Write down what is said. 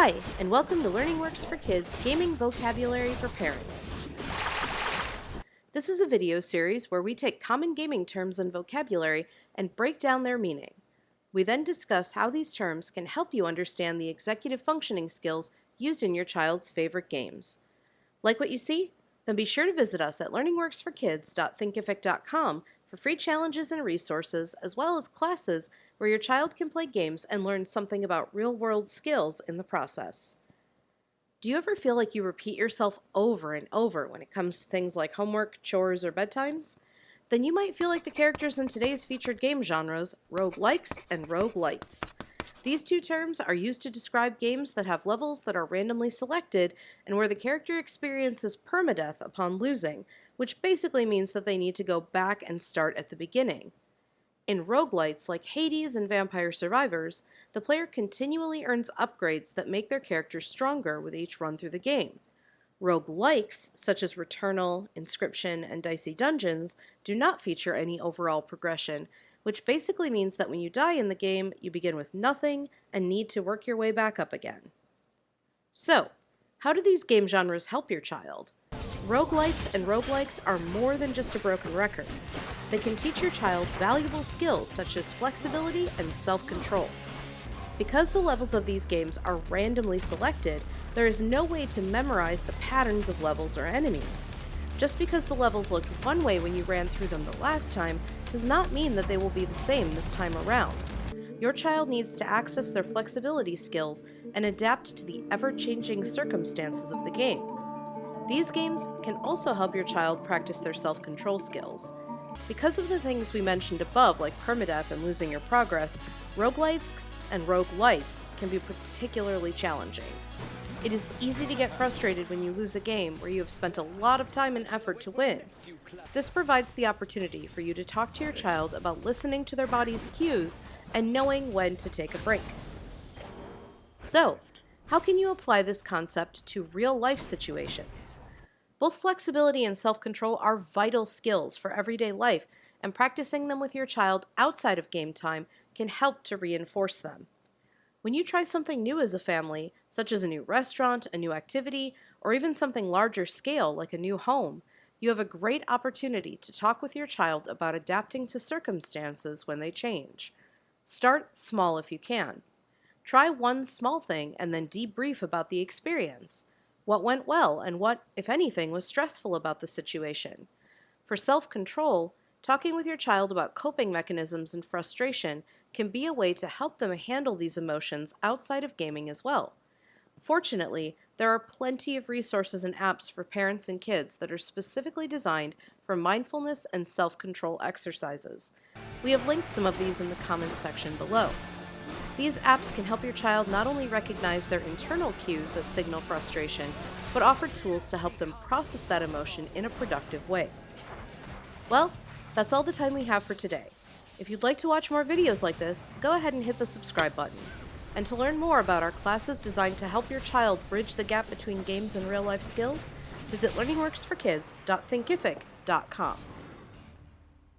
Hi, and welcome to LearningWorks for Kids Gaming Vocabulary for Parents. This is a video series where we take common gaming terms and vocabulary and break down their meaning. We then discuss how these terms can help you understand the executive functioning skills used in your child's favorite games. Like what you see? Then be sure to visit us at learningworksforkids.thinkific.com for free challenges and resources, as well as classes where your child can play games and learn something about real-world skills in the process. Do you ever feel like you repeat yourself over and over when it comes to things like homework, chores, or bedtimes? Then you might feel like the characters in today's featured game genres, Roguelikes and Roguelites. These two terms are used to describe games that have levels that are randomly selected and where the character experiences permadeath upon losing, which basically means that they need to go back and start at the beginning. In roguelites like Hades and Vampire Survivors, the player continually earns upgrades that make their characters stronger with each run through the game. Roguelikes, such as Returnal, Inscription, and Dicey Dungeons, do not feature any overall progression, which basically means that when you die in the game, you begin with nothing and need to work your way back up again. So, how do these game genres help your child? Roguelites and roguelikes are more than just a broken record. They can teach your child valuable skills such as flexibility and self-control. Because the levels of these games are randomly selected, there is no way to memorize the patterns of levels or enemies. Just because the levels looked one way when you ran through them the last time does not mean that they will be the same this time around. Your child needs to access their flexibility skills and adapt to the ever-changing circumstances of the game. These games can also help your child practice their self-control skills. Because of the things we mentioned above, like permadeath and losing your progress, roguelikes and roguelites can be particularly challenging. It is easy to get frustrated when you lose a game where you have spent a lot of time and effort to win. This provides the opportunity for you to talk to your child about listening to their body's cues and knowing when to take a break. So, how can you apply this concept to real-life situations? Both flexibility and self-control are vital skills for everyday life, and practicing them with your child outside of game time can help to reinforce them. When you try something new as a family, such as a new restaurant, a new activity, or even something larger scale like a new home, you have a great opportunity to talk with your child about adapting to circumstances when they change. Start small if you can. Try one small thing and then debrief about the experience. What went well and what, if anything, was stressful about the situation. For self-control, talking with your child about coping mechanisms and frustration can be a way to help them handle these emotions outside of gaming as well. Fortunately, there are plenty of resources and apps for parents and kids that are specifically designed for mindfulness and self-control exercises. We have linked some of these in the comment section below. These apps can help your child not only recognize their internal cues that signal frustration, but offer tools to help them process that emotion in a productive way. Well, that's all the time we have for today. If you'd like to watch more videos like this, go ahead and hit the subscribe button. And to learn more about our classes designed to help your child bridge the gap between games and real-life skills, visit learningworksforkids.thinkific.com.